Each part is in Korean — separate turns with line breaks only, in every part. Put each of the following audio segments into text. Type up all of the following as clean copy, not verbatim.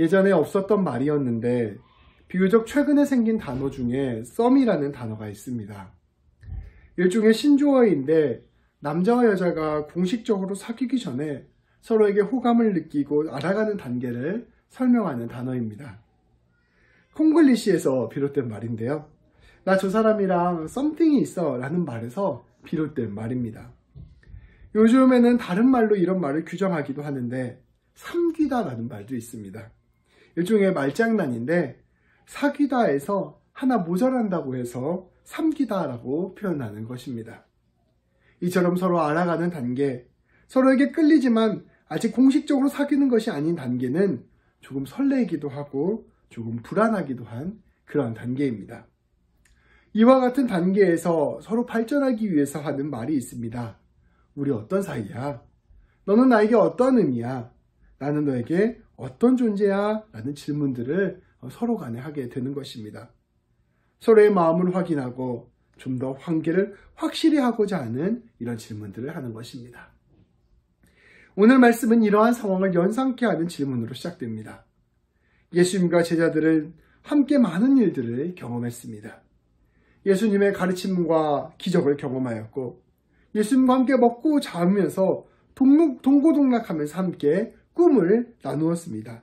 예전에 없었던 말이었는데 비교적 최근에 생긴 단어 중에 썸이라는 단어가 있습니다. 일종의 신조어인데 남자와 여자가 공식적으로 사귀기 전에 서로에게 호감을 느끼고 알아가는 단계를 설명하는 단어입니다. 콩글리시에서 비롯된 말인데요. 나 저 사람이랑 썸띵이 있어 라는 말에서 비롯된 말입니다. 요즘에는 다른 말로 이런 말을 규정하기도 하는데 삼귀다 라는 말도 있습니다. 일종의 말장난인데 사귀다에서 하나 모자란다고 해서 삼귀다 라고 표현하는 것입니다. 이처럼 서로 알아가는 단계, 서로에게 끌리지만 아직 공식적으로 사귀는 것이 아닌 단계는 조금 설레기도 하고 조금 불안하기도 한 그런 단계입니다. 이와 같은 단계에서 서로 발전하기 위해서 하는 말이 있습니다. 우리 어떤 사이야? 너는 나에게 어떤 의미야? 나는 너에게 어떤 존재야? 라는 질문들을 서로 간에 하게 되는 것입니다. 서로의 마음을 확인하고 좀 더 관계를 확실히 하고자 하는 이런 질문들을 하는 것입니다. 오늘 말씀은 이러한 상황을 연상케 하는 질문으로 시작됩니다. 예수님과 제자들은 함께 많은 일들을 경험했습니다. 예수님의 가르침과 기적을 경험하였고 예수님과 함께 먹고 자면서 동고동락하면서 함께 꿈을 나누었습니다.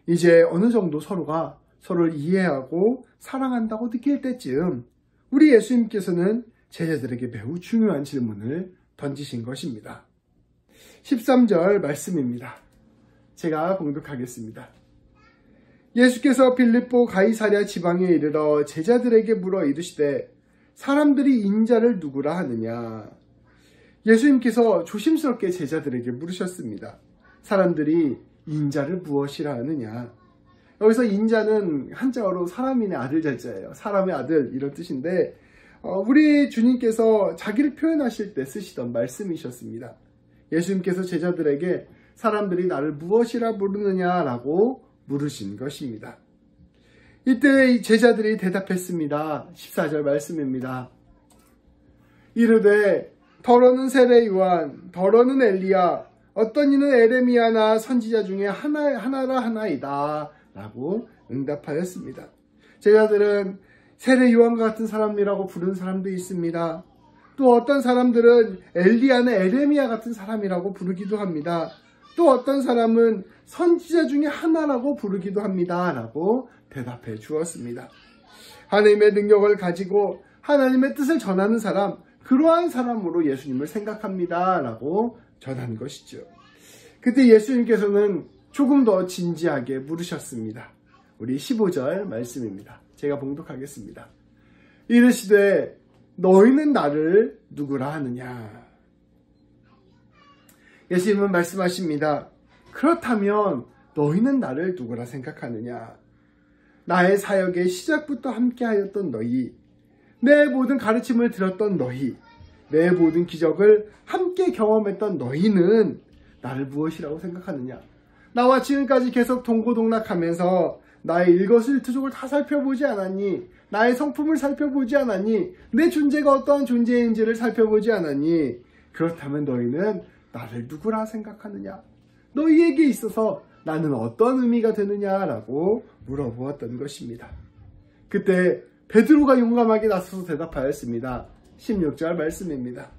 이제 어느 정도 서로가 서로를 이해하고 사랑한다고 느낄 때쯤 우리 예수님께서는 제자들에게 매우 중요한 질문을 던지신 것입니다. 13절 말씀입니다. 제가 봉독하겠습니다. 예수께서 빌립보 가이사랴 지방에 이르러 제자들에게 물어 이르시되 사람들이 인자를 누구라 하느냐. 예수님께서 조심스럽게 제자들에게 물으셨습니다. 사람들이 인자를 무엇이라 하느냐. 여기서 인자는 한자어로 사람인의 아들 자자예요. 사람의 아들 이런 뜻인데 우리 주님께서 자기를 표현하실 때 쓰시던 말씀이셨습니다. 예수님께서 제자들에게 사람들이 나를 무엇이라 부르느냐라고 물으신 것입니다. 이때 제자들이 대답했습니다. 14절 말씀입니다. 이르되 더러는 세례 요한, 더러는 엘리야, 어떤 이는 에레미야나 선지자 중에 하나라 하나이다 라고 응답하였습니다. 제자들은 세례 요한과 같은 사람이라고 부르는 사람도 있습니다. 또 어떤 사람들은 엘리야나 에레미야 같은 사람이라고 부르기도 합니다. 또 어떤 사람은 선지자 중에 하나라고 부르기도 합니다 라고 대답해 주었습니다. 하나님의 능력을 가지고 하나님의 뜻을 전하는 사람, 그러한 사람으로 예수님을 생각합니다 라고 전한 것이죠. 그때 예수님께서는 조금 더 진지하게 물으셨습니다. 우리 15절 말씀입니다. 제가 봉독하겠습니다. 이르시되 너희는 나를 누구라 하느냐. 예수님은 말씀하십니다. 그렇다면 너희는 나를 누구라 생각하느냐. 나의 사역의 시작부터 함께하였던 너희, 내 모든 가르침을 들었던 너희, 내 모든 기적을 함께 경험했던 너희는 나를 무엇이라고 생각하느냐. 나와 지금까지 계속 동고동락하면서 나의 일거수일투족을 다 살펴보지 않았니? 나의 성품을 살펴보지 않았니? 내 존재가 어떠한 존재인지를 살펴보지 않았니? 그렇다면 너희는 나를 누구라 생각하느냐? 너희에게 있어서 나는 어떤 의미가 되느냐라고 물어보았던 것입니다. 그때 베드로가 용감하게 나서서 대답하였습니다. 16절 말씀입니다.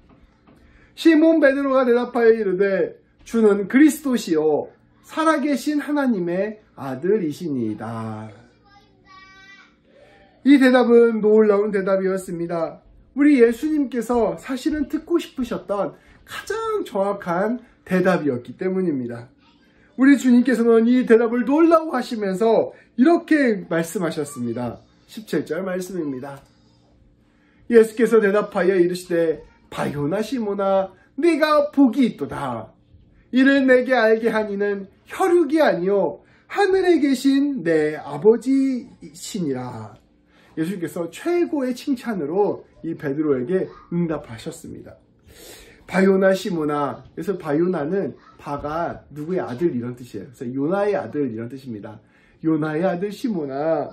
시몬 베드로가 대답하여 이르되 주는 그리스도시요 살아계신 하나님의 아들이시니이다. 이 대답은 놀라운 대답이었습니다. 우리 예수님께서 사실은 듣고 싶으셨던 가장 정확한 대답이었기 때문입니다. 우리 주님께서는 이 대답을 놀라워하시면서 이렇게 말씀하셨습니다. 17절 말씀입니다. 예수께서 대답하여 이르시되 바요나 시모나 네가 복이 있도다. 이를 내게 알게 하니는 혈육이 아니요 하늘에 계신 내 아버지시니라. 예수님께서 최고의 칭찬으로 이 베드로에게 응답하셨습니다. 바요나 시모나. 그래서 바요나는 바가 누구의 아들 이런 뜻이에요. 그래서 요나의 아들 이런 뜻입니다. 요나의 아들 시모나,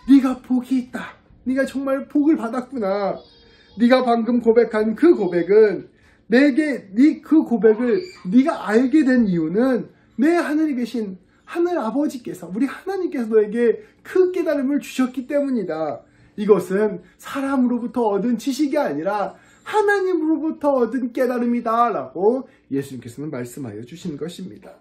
네가 복이 있다. 네가 정말 복을 받았구나. 네가 방금 고백한 그 고백은 그 고백을 네가 알게 된 이유는 내 하늘에 계신 하늘 아버지께서, 우리 하나님께서 너에게 그 깨달음을 주셨기 때문이다. 이것은 사람으로부터 얻은 지식이 아니라 하나님으로부터 얻은 깨달음이다 라고 예수님께서는 말씀하여 주신 것입니다.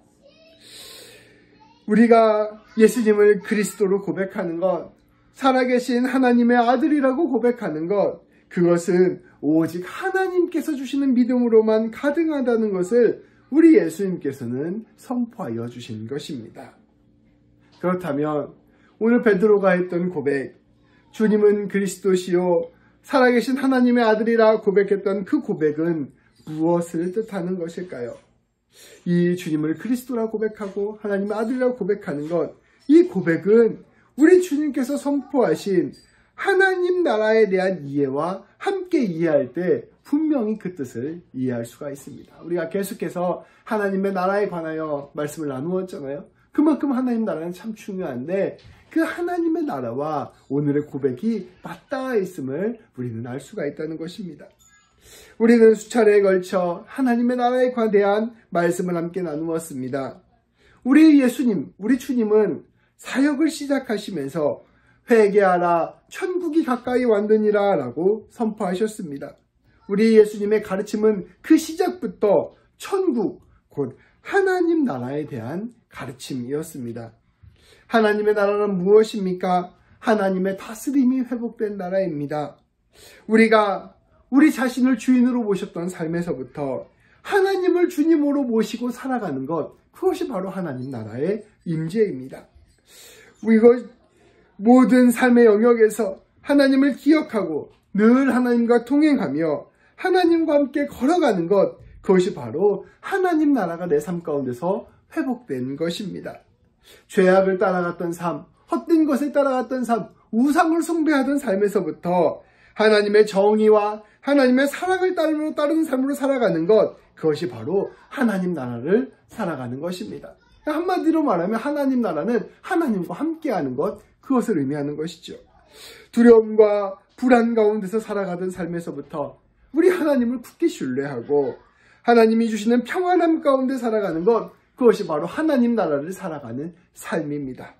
우리가 예수님을 그리스도로 고백하는 것, 살아계신 하나님의 아들이라고 고백하는 것, 그것은 오직 하나님께서 주시는 믿음으로만 가능하다는 것을 우리 예수님께서는 선포하여 주신 것입니다. 그렇다면 오늘 베드로가 했던 고백, 주님은 그리스도시요 살아계신 하나님의 아들이라 고백했던 그 고백은 무엇을 뜻하는 것일까요? 이 주님을 그리스도라 고백하고 하나님의 아들이라고 고백하는 것, 이 고백은 우리 주님께서 선포하신 하나님 나라에 대한 이해와 함께 이해할 때 분명히 그 뜻을 이해할 수가 있습니다. 우리가 계속해서 하나님의 나라에 관하여 말씀을 나누었잖아요. 그만큼 하나님 나라는 참 중요한데 그 하나님의 나라와 오늘의 고백이 맞닿아 있음을 우리는 알 수가 있다는 것입니다. 우리는 수차례에 걸쳐 하나님의 나라에 대한 말씀을 함께 나누었습니다. 우리 예수님, 우리 주님은 사역을 시작하시면서 회개하라, 천국이 가까이 왔느니라 라고 선포하셨습니다. 우리 예수님의 가르침은 그 시작부터 천국, 곧 하나님 나라에 대한 가르침이었습니다. 하나님의 나라는 무엇입니까? 하나님의 다스림이 회복된 나라입니다. 우리가 우리 자신을 주인으로 모셨던 삶에서부터 하나님을 주님으로 모시고 살아가는 것, 그것이 바로 하나님 나라의 임재입니다. 이것 모든 삶의 영역에서 하나님을 기억하고 늘 하나님과 동행하며 하나님과 함께 걸어가는 것, 그것이 바로 하나님 나라가 내 삶 가운데서 회복된 것입니다. 죄악을 따라갔던 삶, 헛된 것을 따라갔던 삶, 우상을 숭배하던 삶에서부터 하나님의 정의와 하나님의 사랑을 따르는 삶으로 살아가는 것, 그것이 바로 하나님 나라를 살아가는 것입니다. 한마디로 말하면 하나님 나라는 하나님과 함께하는 것, 그것을 의미하는 것이죠. 두려움과 불안 가운데서 살아가던 삶에서부터 우리 하나님을 굳게 신뢰하고 하나님이 주시는 평안함 가운데 살아가는 것, 그것이 바로 하나님 나라를 살아가는 삶입니다.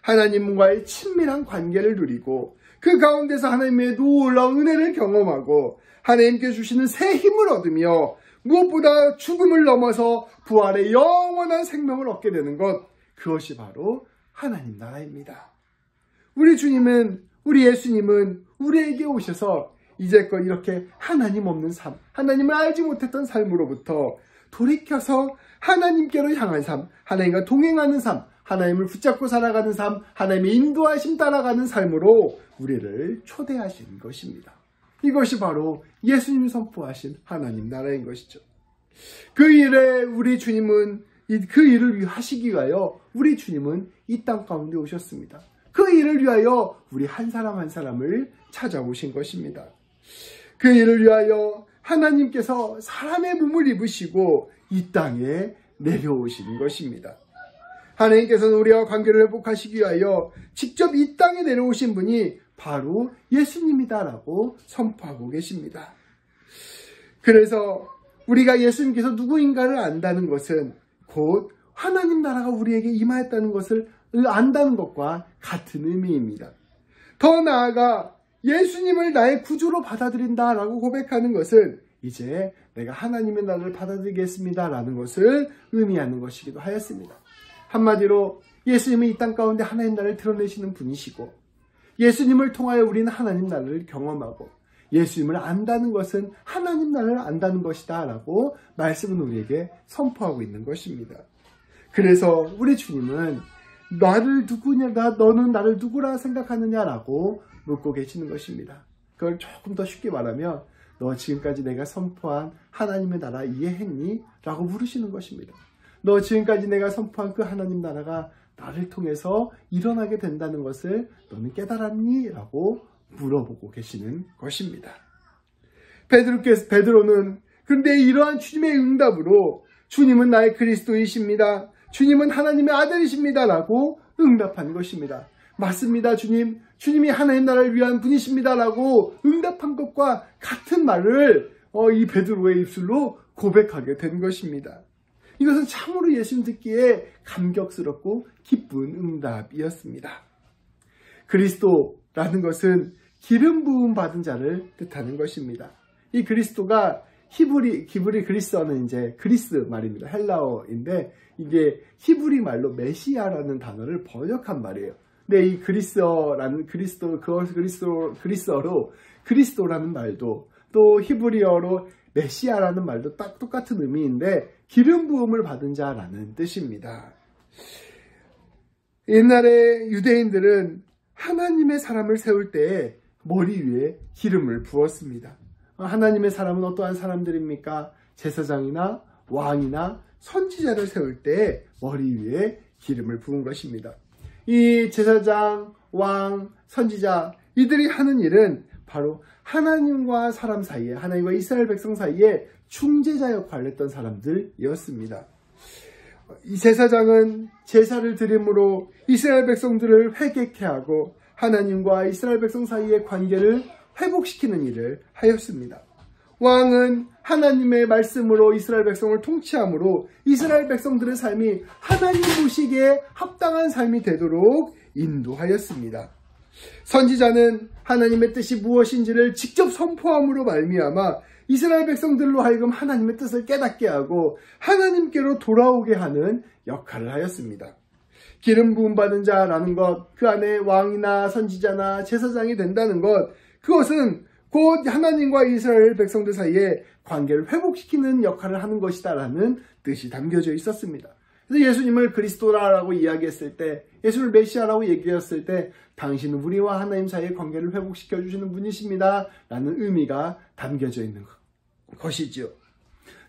하나님과의 친밀한 관계를 누리고 그 가운데서 하나님의 놀라운 은혜를 경험하고 하나님께 주시는 새 힘을 얻으며 무엇보다 죽음을 넘어서 부활의 영원한 생명을 얻게 되는 것, 그것이 바로 하나님 나라입니다. 우리 주님은, 우리 예수님은 우리에게 오셔서 이제껏 이렇게 하나님 없는 삶, 하나님을 알지 못했던 삶으로부터 돌이켜서 하나님께로 향한 삶, 하나님과 동행하는 삶, 하나님을 붙잡고 살아가는 삶, 하나님의 인도하심 따라가는 삶으로 우리를 초대하신 것입니다. 이것이 바로 예수님이 선포하신 하나님 나라인 것이죠. 그 일에 우리 주님은, 그 일을 하시기 위하여 우리 주님은 이 땅 가운데 오셨습니다. 그 일을 위하여 우리 한 사람 한 사람을 찾아오신 것입니다. 그 일을 위하여 하나님께서 사람의 몸을 입으시고 이 땅에 내려오신 것입니다. 하나님께서는 우리와 관계를 회복하시기 위하여 직접 이 땅에 내려오신 분이 바로 예수님이다라고 선포하고 계십니다. 그래서 우리가 예수님께서 누구인가를 안다는 것은 곧 하나님 나라가 우리에게 임하였다는 것을 안다는 것과 같은 의미입니다. 더 나아가 예수님을 나의 구주로 받아들인다라고 고백하는 것은 이제 내가 하나님의 나라를 받아들이겠습니다라는 것을 의미하는 것이기도 하였습니다. 한마디로 예수님은 이 땅 가운데 하나님 나라를 드러내시는 분이시고 예수님을 통하여 우리는 하나님 나라를 경험하고 예수님을 안다는 것은 하나님 나라를 안다는 것이다 라고 말씀은 우리에게 선포하고 있는 것입니다. 그래서 우리 주님은 너는 나를 누구라 생각하느냐라고 묻고 계시는 것입니다. 그걸 조금 더 쉽게 말하면 너 지금까지 내가 선포한 하나님의 나라 이해했니? 라고 물으시는 것입니다. 너 지금까지 내가 선포한 그 하나님 나라가 나를 통해서 일어나게 된다는 것을 너는 깨달았니? 라고 물어보고 계시는 것입니다. 베드로는 그런데 이러한 주님의 응답으로 주님은 나의 그리스도이십니다. 주님은 하나님의 아들이십니다. 라고 응답한 것입니다. 맞습니다, 주님. 주님이 하나님 나라를 위한 분이십니다. 라고 응답한 것과 같은 말을 이 베드로의 입술로 고백하게 된 것입니다. 이것은 참으로 예수님 듣기에 감격스럽고 기쁜 응답이었습니다. 그리스도라는 것은 기름 부음 받은 자를 뜻하는 것입니다. 이 그리스도가 히브리 그리스어는 이제 그리스 말입니다. 헬라어인데 이게 히브리 말로 메시아라는 단어를 번역한 말이에요. 근데 이 그리스어로 그리스도라는 말도 또 히브리어로 메시아라는 말도 딱 똑같은 의미인데 기름 부음을 받은 자라는 뜻입니다. 옛날에 유대인들은 하나님의 사람을 세울 때에 머리 위에 기름을 부었습니다. 하나님의 사람은 어떠한 사람들입니까? 제사장이나 왕이나 선지자를 세울 때 머리 위에 기름을 부은 것입니다. 이 제사장, 왕, 선지자 이들이 하는 일은 바로 하나님과 사람 사이에, 하나님과 이스라엘 백성 사이에 중재자 역할을 했던 사람들이었습니다. 이 제사장은 제사를 드림으로 이스라엘 백성들을 회개케 하고 하나님과 이스라엘 백성 사이의 관계를 회복시키는 일을 하였습니다. 왕은 하나님의 말씀으로 이스라엘 백성을 통치함으로 이스라엘 백성들의 삶이 하나님 보시기에 합당한 삶이 되도록 인도하였습니다. 선지자는 하나님의 뜻이 무엇인지를 직접 선포함으로 말미암아 이스라엘 백성들로 하여금 하나님의 뜻을 깨닫게 하고 하나님께로 돌아오게 하는 역할을 하였습니다. 기름 부음 받은 자라는 것, 그 안에 왕이나 선지자나 제사장이 된다는 것, 그것은 곧 하나님과 이스라엘 백성들 사이에 관계를 회복시키는 역할을 하는 것이다라는 뜻이 담겨져 있었습니다. 그래서 예수님을 그리스도라고 이야기했을 때, 예수를 메시아라고 얘기했을 때 당신은 우리와 하나님 사이의 관계를 회복시켜 주시는 분이십니다 라는 의미가 담겨져 있는 것이지요.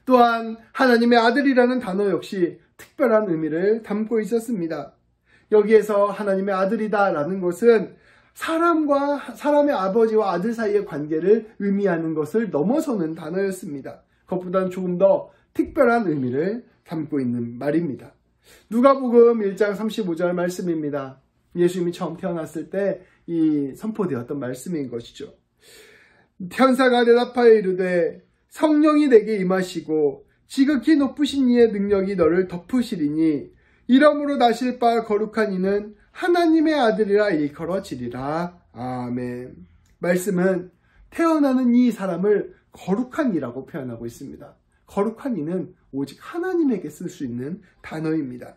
또한 하나님의 아들이라는 단어 역시 특별한 의미를 담고 있었습니다. 여기에서 하나님의 아들이다 라는 것은 사람의 아버지와 아들 사이의 관계를 의미하는 것을 넘어서는 단어였습니다. 그것보다는 조금 더 특별한 의미를 담고 있는 말입니다. 누가복음 1장 35절 말씀입니다. 예수님이 처음 태어났을 때 이 선포되었던 말씀인 것이죠. 천사가 대답하여 이르되 성령이 내게 임하시고 지극히 높으신 이의 능력이 너를 덮으시리니 이러므로 나실 바 거룩한 이는 하나님의 아들이라 일컬어지리라. 아멘. 말씀은 태어나는 이 사람을 거룩한 이라고 표현하고 있습니다. 거룩한 이는 오직 하나님에게 쓸 수 있는 단어입니다.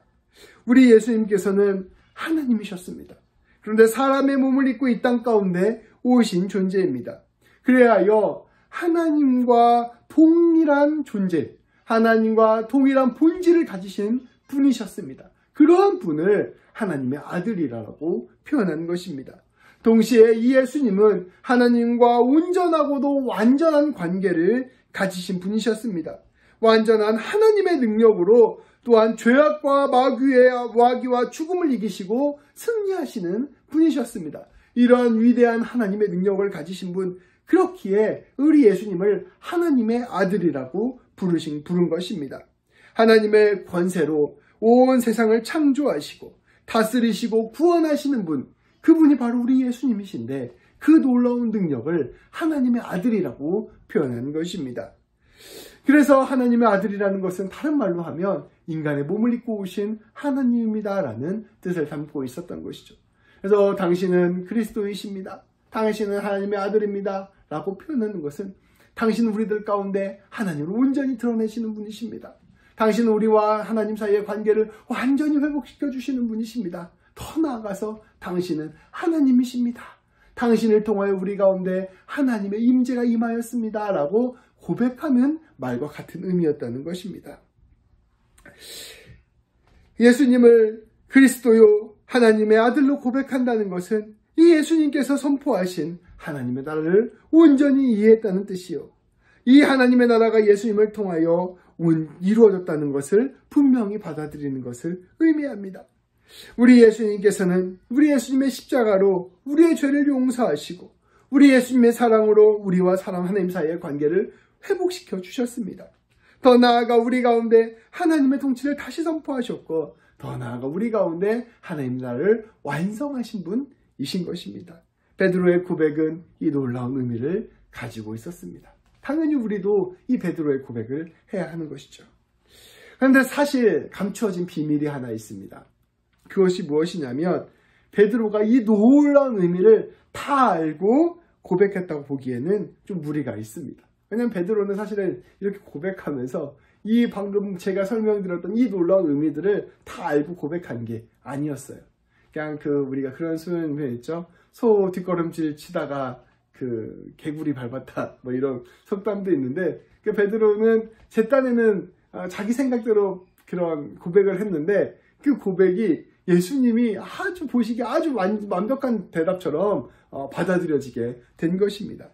우리 예수님께서는 하나님이셨습니다. 그런데 사람의 몸을 입고 이 땅 가운데 오신 존재입니다. 그래야여 하나님과 동일한 존재, 하나님과 동일한 본질을 가지신 분이셨습니다. 그러한 분을 하나님의 아들이라고 표현한 것입니다. 동시에 이 예수님은 하나님과 온전하고도 완전한 관계를 가지신 분이셨습니다. 완전한 하나님의 능력으로 또한 죄악과 마귀와 죽음을 이기시고 승리하시는 분이셨습니다. 이러한 위대한 하나님의 능력을 가지신 분, 그렇기에 우리 예수님을 하나님의 아들이라고 부른 것입니다. 하나님의 권세로 온 세상을 창조하시고 다스리시고 구원하시는 분, 그분이 바로 우리 예수님이신데 그 놀라운 능력을 하나님의 아들이라고 표현하는 것입니다. 그래서 하나님의 아들이라는 것은 다른 말로 하면 인간의 몸을 입고 오신 하나님입니다라는 뜻을 담고 있었던 것이죠. 그래서 당신은 그리스도이십니다. 당신은 하나님의 아들입니다 라고 표현하는 것은 당신은 우리들 가운데 하나님을 온전히 드러내시는 분이십니다. 당신은 우리와 하나님 사이의 관계를 완전히 회복시켜 주시는 분이십니다. 더 나아가서 당신은 하나님이십니다. 당신을 통하여 우리 가운데 하나님의 임재가 임하였습니다 라고 고백하는 말과 같은 의미였다는 것입니다. 예수님을 그리스도요 하나님의 아들로 고백한다는 것은 이 예수님께서 선포하신 하나님의 나라를 온전히 이해했다는 뜻이요, 이 하나님의 나라가 예수님을 통하여 이루어졌다는 것을 분명히 받아들이는 것을 의미합니다. 우리 예수님께서는 우리 예수님의 십자가로 우리의 죄를 용서하시고 우리 예수님의 사랑으로 우리와 사랑 하나님 사이의 관계를 회복시켜 주셨습니다. 더 나아가 우리 가운데 하나님의 통치를 다시 선포하셨고 더 나아가 우리 가운데 하나님 나라를 완성하신 분이신 것입니다. 베드로의 고백은 이 놀라운 의미를 가지고 있었습니다. 당연히 우리도 이 베드로의 고백을 해야 하는 것이죠. 그런데 사실 감추어진 비밀이 하나 있습니다. 그것이 무엇이냐면 베드로가 이 놀라운 의미를 다 알고 고백했다고 보기에는 좀 무리가 있습니다. 왜냐하면 베드로는 사실은 이렇게 고백하면서 이 방금 제가 설명드렸던 이 놀라운 의미들을 다 알고 고백한 게 아니었어요. 그냥 우리가 그런 표현 있죠. 소 뒷걸음질 치다가 개구리 밟았다 뭐 이런 속담도 있는데 베드로는 제 딴에는 자기 생각대로 그런 고백을 했는데 그 고백이 예수님이 보시기에 아주 완벽한 대답처럼 받아들여지게 된 것입니다.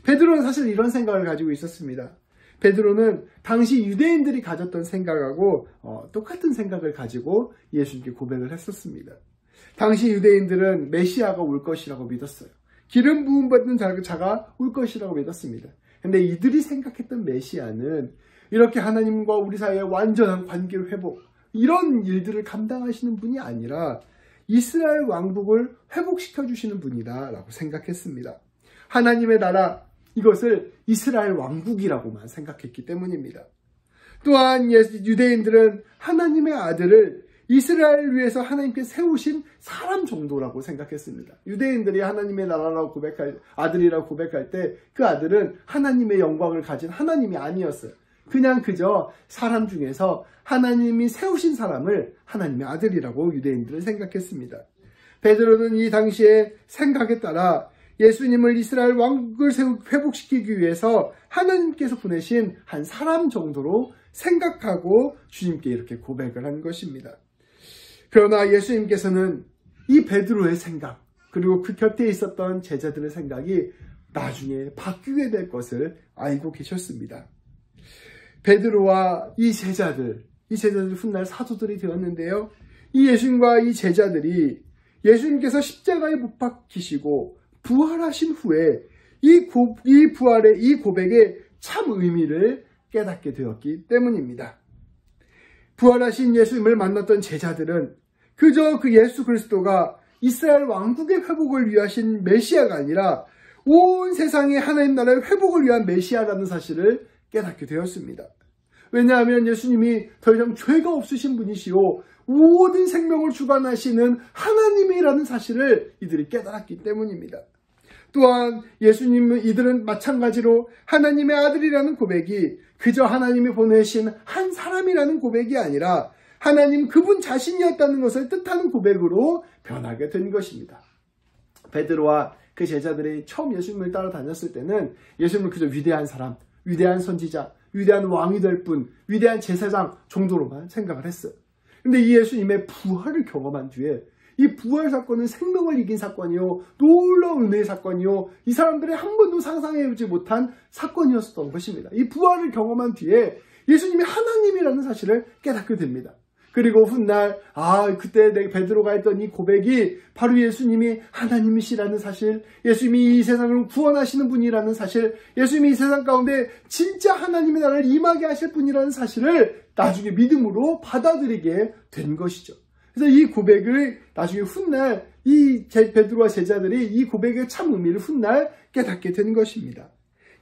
베드로는 사실 이런 생각을 가지고 있었습니다. 베드로는 당시 유대인들이 가졌던 생각하고 똑같은 생각을 가지고 예수님께 고백을 했었습니다. 당시 유대인들은 메시아가 올 것이라고 믿었어요. 기름 부음 받는 자가 올 것이라고 믿었습니다. 근데 이들이 생각했던 메시아는 이렇게 하나님과 우리 사이에 완전한 관계를 회복, 이런 일들을 감당하시는 분이 아니라 이스라엘 왕국을 회복시켜 주시는 분이다라고 생각했습니다. 하나님의 나라, 이것을 이스라엘 왕국이라고만 생각했기 때문입니다. 또한 유대인들은 하나님의 아들을 이스라엘을 위해서 하나님께 세우신 사람 정도라고 생각했습니다. 유대인들이 하나님의 나라라고 아들이라고 고백할 때 그 아들은 하나님의 영광을 가진 하나님이 아니었어요. 그저 사람 중에서 하나님이 세우신 사람을 하나님의 아들이라고 유대인들은 생각했습니다. 베드로는 이 당시의 생각에 따라 예수님을 이스라엘 왕국을 회복시키기 위해서 하나님께서 보내신 한 사람 정도로 생각하고 주님께 이렇게 고백을 한 것입니다. 그러나 예수님께서는 이 베드로의 생각, 그리고 그 곁에 있었던 제자들의 생각이 나중에 바뀌게 될 것을 알고 계셨습니다. 베드로와 이 제자들 훗날 사도들이 되었는데요. 이 예수님과 이 제자들이 예수님께서 십자가에 못 박히시고 부활하신 후에 이 부활의 이 고백의 참 의미를 깨닫게 되었기 때문입니다. 부활하신 예수님을 만났던 제자들은 그저 그 예수 그리스도가 이스라엘 왕국의 회복을 위하신 메시아가 아니라 온 세상의 하나님 나라의 회복을 위한 메시아라는 사실을 깨닫게 되었습니다. 왜냐하면 예수님이 더 이상 죄가 없으신 분이시오 모든 생명을 주관하시는 하나님이라는 사실을 이들이 깨달았기 때문입니다. 또한 이들은 마찬가지로 하나님의 아들이라는 고백이 그저 하나님이 보내신 한 사람이라는 고백이 아니라 하나님 그분 자신이었다는 것을 뜻하는 고백으로 변하게 된 것입니다. 베드로와 그 제자들이 처음 예수님을 따라다녔을 때는 예수님을 그저 위대한 사람, 위대한 선지자, 위대한 왕이 될 뿐, 위대한 제사장 정도로만 생각을 했어요. 근데 이 예수님의 부활을 경험한 뒤에 이 부활 사건은 생명을 이긴 사건이요, 놀라운 은혜의 사건이요, 이 사람들이 한 번도 상상해보지 못한 사건이었던 것입니다. 이 부활을 경험한 뒤에 예수님이 하나님이라는 사실을 깨닫게 됩니다. 그리고 훗날 그때 베드로가 했던 이 고백이 바로 예수님이 하나님이시라는 사실, 예수님이 이 세상을 구원하시는 분이라는 사실, 예수님이 이 세상 가운데 진짜 하나님의 나라를 임하게 하실 분이라는 사실을 나중에 믿음으로 받아들이게 된 것이죠. 그래서 이 고백을 나중에 훗날 이 베드로와 제자들이 이 고백의 참 의미를 훗날 깨닫게 된 것입니다.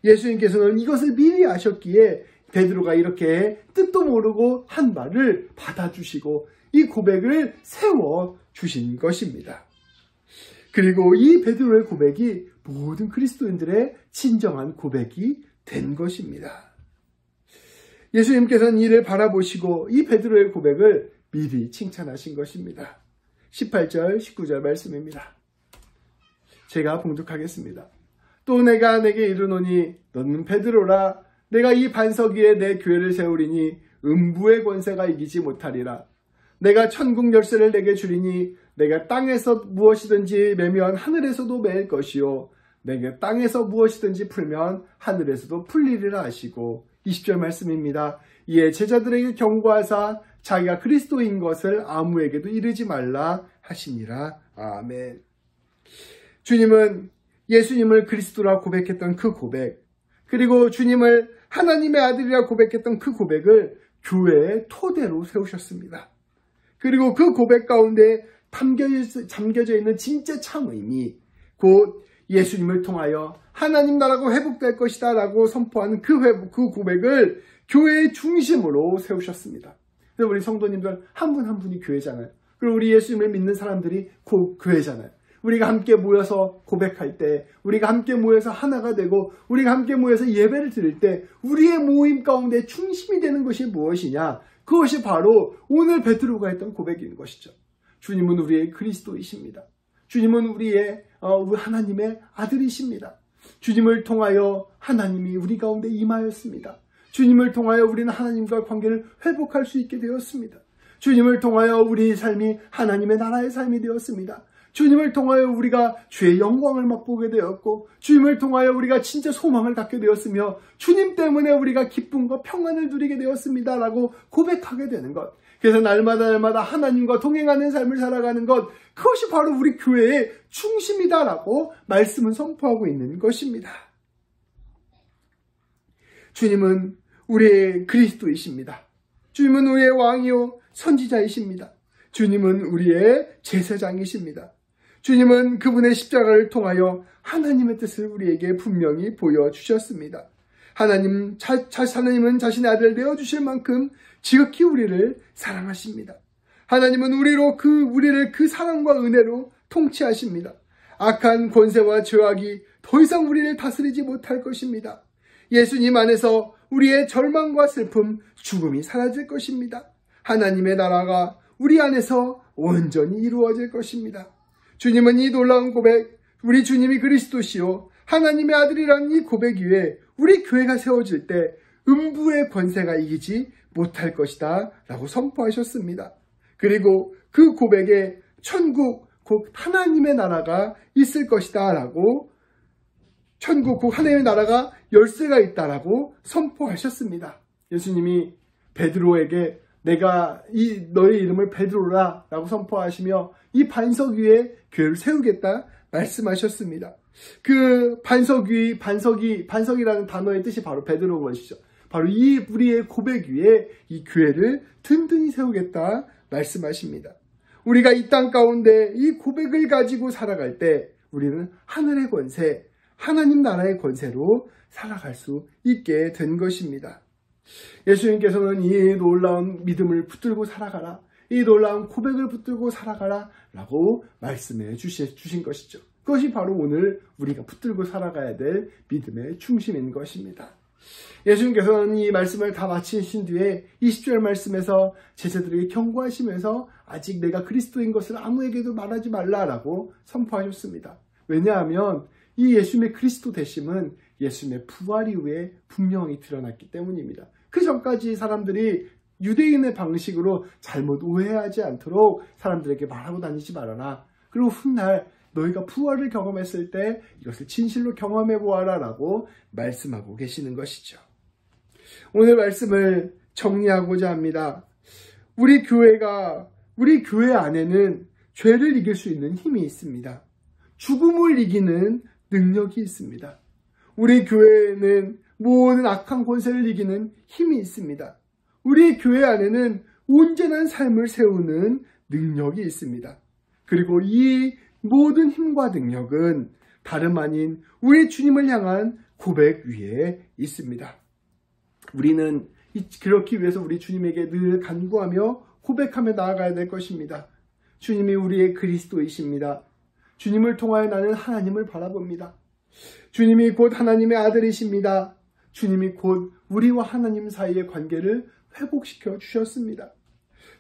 예수님께서는 이것을 미리 아셨기에 베드로가 이렇게 뜻도 모르고 한 말을 받아주시고 이 고백을 세워주신 것입니다. 그리고 이 베드로의 고백이 모든 그리스도인들의 진정한 고백이 된 것입니다. 예수님께서는 이를 바라보시고 이 베드로의 고백을 미리 칭찬하신 것입니다. 18절, 19절 말씀입니다. 제가 봉독하겠습니다. 또 내가 내게 이르노니 너는 베드로라. 내가 이 반석 위에 내 교회를 세우리니 음부의 권세가 이기지 못하리라. 내가 천국 열쇠를 내게 주리니 내가 땅에서 무엇이든지 매면 하늘에서도 매일 것이요 내가 땅에서 무엇이든지 풀면 하늘에서도 풀리리라 하시고 20절 말씀입니다. 이에 제자들에게 경고하사 자기가 그리스도인 것을 아무에게도 이르지 말라 하시니라. 아멘. 주님은 예수님을 그리스도라 고백했던 그 고백, 그리고 주님을 하나님의 아들이라 고백했던 그 고백을 교회의 토대로 세우셨습니다. 그리고 그 고백 가운데 담겨져 있는 진짜 참 의미, 곧 예수님을 통하여 하나님 나라가 회복될 것이다 라고 선포하는 그 고백을 교회의 중심으로 세우셨습니다. 그래서 우리 성도님들 한 분 한 분이 교회잖아요. 그리고 우리 예수님을 믿는 사람들이 교회잖아요. 우리가 함께 모여서 고백할 때, 우리가 함께 모여서 하나가 되고, 우리가 함께 모여서 예배를 드릴 때 우리의 모임 가운데 중심이 되는 것이 무엇이냐? 그것이 바로 오늘 베드로가 했던 고백인 것이죠. 주님은 우리의 그리스도이십니다. 주님은 우리의 하나님의 아들이십니다. 주님을 통하여 하나님이 우리 가운데 임하였습니다. 주님을 통하여 우리는 하나님과 관계를 회복할 수 있게 되었습니다. 주님을 통하여 우리의 삶이 하나님의 나라의 삶이 되었습니다. 주님을 통하여 우리가 주의 영광을 맛보게 되었고, 주님을 통하여 우리가 진짜 소망을 갖게 되었으며, 주님 때문에 우리가 기쁨과 평안을 누리게 되었습니다 라고 고백하게 되는 것. 그래서 날마다 하나님과 동행하는 삶을 살아가는 것, 그것이 바로 우리 교회의 중심이다라고 말씀은 선포하고 있는 것입니다. 주님은 우리의 그리스도이십니다. 주님은 우리의 왕이요 선지자이십니다. 주님은 우리의 제사장이십니다. 주님은 그분의 십자가를 통하여 하나님의 뜻을 우리에게 분명히 보여주셨습니다. 하나님은 자신의 아들을 내어주실 만큼 지극히 우리를 사랑하십니다. 하나님은 우리를 그 사랑과 은혜로 통치하십니다. 악한 권세와 죄악이 더 이상 우리를 다스리지 못할 것입니다. 예수님 안에서 우리의 절망과 슬픔, 죽음이 사라질 것입니다. 하나님의 나라가 우리 안에서 온전히 이루어질 것입니다. 주님은 이 놀라운 고백, 우리 주님이 그리스도시요 하나님의 아들이라는 이 고백 위에 우리 교회가 세워질 때 음부의 권세가 이기지 못할 것이다 라고 선포하셨습니다. 그리고 그 고백에 천국, 곧 하나님의 나라가 있을 것이다 라고, 천국, 곧 하나님의 나라가 열쇠가 있다라고 선포하셨습니다. 예수님이 베드로에게 내가 너의 이름을 베드로라 라고 선포하시며 이 반석 위에 교회를 세우겠다 말씀하셨습니다. 그 반석이라는 단어의 뜻이 바로 베드로인 것이죠. 바로 이 우리의 고백 위에 이 교회를 든든히 세우겠다 말씀하십니다. 우리가 이 땅 가운데 이 고백을 가지고 살아갈 때 우리는 하늘의 권세, 하나님 나라의 권세로 살아갈 수 있게 된 것입니다. 예수님께서는 이 놀라운 믿음을 붙들고 살아가라, 이 놀라운 고백을 붙들고 살아가라 라고 말씀해 주신 것이죠. 그것이 바로 오늘 우리가 붙들고 살아가야 될 믿음의 중심인 것입니다. 예수님께서는 이 말씀을 다 마치신 뒤에 20절 말씀에서 제자들에게 경고하시면서 아직 내가 그리스도인 것을 아무에게도 말하지 말라라고 선포하셨습니다. 왜냐하면 이 예수님의 그리스도 되심은 예수님의 부활 이후에 분명히 드러났기 때문입니다. 그 전까지 사람들이 유대인의 방식으로 잘못 오해하지 않도록 사람들에게 말하고 다니지 말아라. 그리고 훗날 너희가 부활을 경험했을 때 이것을 진실로 경험해 보아라 라고 말씀하고 계시는 것이죠. 오늘 말씀을 정리하고자 합니다. 우리 교회 안에는 죄를 이길 수 있는 힘이 있습니다. 죽음을 이기는 능력이 있습니다. 우리 교회에는 모든 악한 권세를 이기는 힘이 있습니다. 우리 교회 안에는 온전한 삶을 세우는 능력이 있습니다. 그리고 이 모든 힘과 능력은 다름 아닌 우리 주님을 향한 고백 위에 있습니다. 우리는 그렇기 위해서 우리 주님에게 늘 간구하며 고백하며 나아가야 될 것입니다. 주님이 우리의 그리스도이십니다. 주님을 통하여 나는 하나님을 바라봅니다. 주님이 곧 하나님의 아들이십니다. 주님이 곧 우리와 하나님 사이의 관계를 회복시켜 주셨습니다.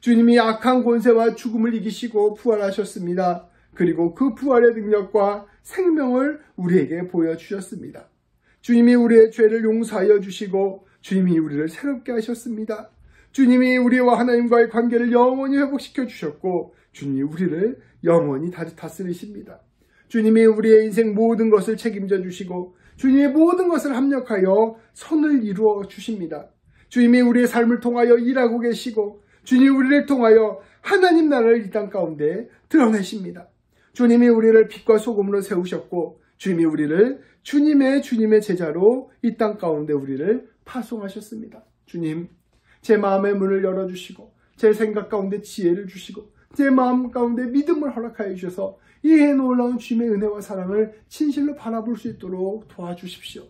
주님이 악한 권세와 죽음을 이기시고 부활하셨습니다. 그리고 그 부활의 능력과 생명을 우리에게 보여주셨습니다. 주님이 우리의 죄를 용서하여 주시고 주님이 우리를 새롭게 하셨습니다. 주님이 우리와 하나님과의 관계를 영원히 회복시켜 주셨고 주님이 우리를 영원히 다스리십니다. 주님이 우리의 인생 모든 것을 책임져 주시고 주님의 모든 것을 합력하여 선을 이루어 주십니다. 주님이 우리의 삶을 통하여 일하고 계시고 주님이 우리를 통하여 하나님 나라를 이 땅 가운데 드러내십니다. 주님이 우리를 빛과 소금으로 세우셨고 주님이 우리를 주님의 제자로 이 땅 가운데 우리를 파송하셨습니다. 주님, 제 마음의 문을 열어주시고 제 생각 가운데 지혜를 주시고 제 마음 가운데 믿음을 허락하여 주셔서 이 놀라운 주님의 은혜와 사랑을 진실로 바라볼 수 있도록 도와주십시오.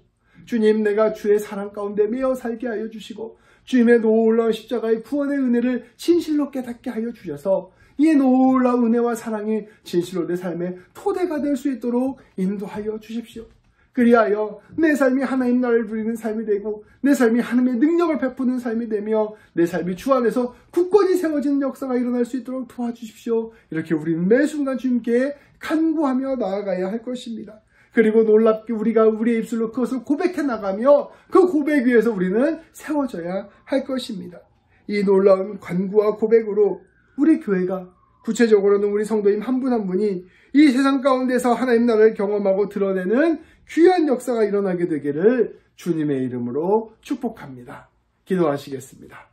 주님, 내가 주의 사랑 가운데 매어 살게 하여 주시고 주님의 놀라운 십자가의 구원의 은혜를 진실로 깨닫게 하여 주셔서 이 놀라운 은혜와 사랑이 진실로 내 삶의 토대가 될 수 있도록 인도하여 주십시오. 그리하여 내 삶이 하나님 나라를 부리는 삶이 되고 내 삶이 하나님의 능력을 베푸는 삶이 되며 내 삶이 주 안에서 굳건히 세워지는 역사가 일어날 수 있도록 도와주십시오. 이렇게 우리는 매 순간 주님께 간구하며 나아가야 할 것입니다. 그리고 놀랍게 우리가 우리의 입술로 그것을 고백해 나가며 그 고백 위에서 우리는 세워져야 할 것입니다. 이 놀라운 간구와 고백으로 우리 교회가, 구체적으로는 우리 성도님 한 분 한 분이 이 세상 가운데서 하나님 나라를 경험하고 드러내는 귀한 역사가 일어나게 되기를 주님의 이름으로 축복합니다. 기도하시겠습니다.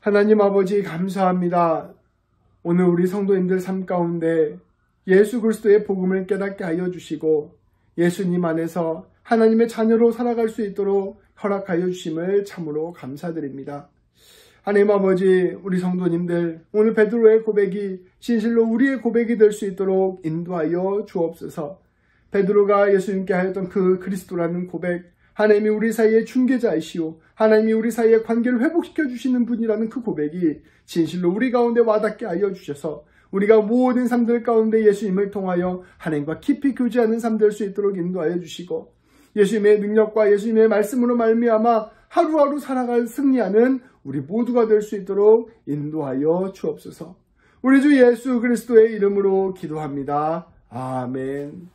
하나님 아버지 감사합니다. 오늘 우리 성도님들 삶 가운데 예수 그리스도의 복음을 깨닫게 하여 주시고 예수님 안에서 하나님의 자녀로 살아갈 수 있도록 허락하여 주심을 참으로 감사드립니다. 하나님 아버지, 우리 성도님들 오늘 베드로의 고백이 진실로 우리의 고백이 될 수 있도록 인도하여 주옵소서. 베드로가 예수님께 하였던 그 그리스도라는 고백, 하나님이 우리 사이의 중개자이시오, 하나님이 우리 사이의 관계를 회복시켜 주시는 분이라는 그 고백이 진실로 우리 가운데 와닿게 하여 주셔서 우리가 모든 삶들 가운데 예수님을 통하여 하나님과 깊이 교제하는 삶 될 수 있도록 인도하여 주시고 예수님의 능력과 예수님의 말씀으로 말미암아 하루하루 살아갈 승리하는 우리 모두가 될 수 있도록 인도하여 주옵소서. 우리 주 예수 그리스도의 이름으로 기도합니다. 아멘.